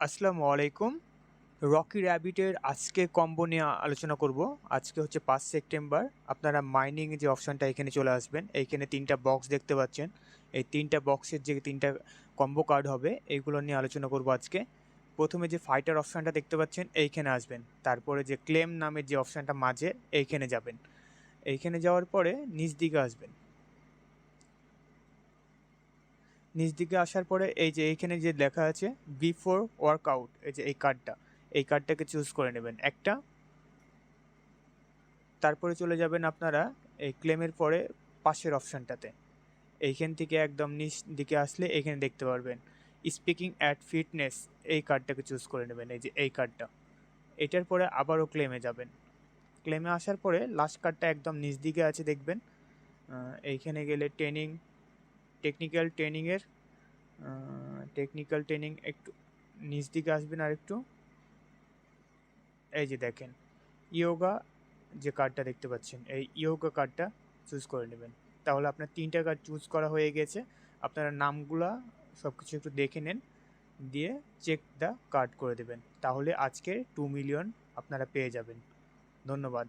আসসালামু আলাইকুম। রকি র‍্যাবিটের আজকে কম্বো নিয়ে আলোচনা করব। আজকে হচ্ছে ৫ সেপ্টেম্বর। আপনারা মাইনিং যে অপশনটা এখানে চলে আসবেন। এইখানে ৩ টা বক্স দেখতে পাচ্ছেন। এই ৩ টা বক্সের যে ৩ টা কম্বো কার্ড হবে এইগুলো নিয়ে আলোচনা করব আজকে। প্রথমে যে ফাইটার অপশনটা দেখতে পাচ্ছেন এইখানে আসবেন। তারপরে যে ক্লেম নামের যে অপশনটা মাঝে এইখানে যাবেন। এইখানে যাওয়ার পরে নিচ দিকে আসবেন। নিচ দিকে আসার পরে এই যে এইখানে যে লেখা আছে বিফোর ওয়ার্কআউট, এই যে এই কার্ডটাকে চুজ করে নেবেন একটা। তারপরে চলে যাবেন আপনারা এই ক্লেমের পরে পাশের অপশানটাতে। এইখান থেকে একদম নিচ দিকে আসলে এখানে দেখতে পারবেন স্পিকিং অ্যাট ফিটনেস, এই কার্ডটাকে চুজ করে নেবেন, এই যে এই কার্ডটা। এটার পরে আবারও ক্লেমে যাবেন। ক্লেমে আসার পরে লাস্ট কার্ডটা একদম নিচ দিকে আছে দেখবেন। এইখানে গেলে টেকনিক্যাল ট্রেনিংয়ের টেকনিক্যাল ট্রেনিং একটু নিচ দিকে আসবেন আর একটু। এই যে দেখেন ইয়োগা যে কার্ডটা দেখতে পাচ্ছেন, এই ইয়োগা কার্ডটা চুজ করে নেবেন। তাহলে আপনার ৩টা কার্ড চুজ করা হয়ে গেছে। আপনারা নামগুলা সব কিছু একটু দেখে নেন, দিয়ে চেক দ্য কার্ড করে দেবেন। তাহলে আজকে 2 মিলিয়ন আপনারা পেয়ে যাবেন। ধন্যবাদ।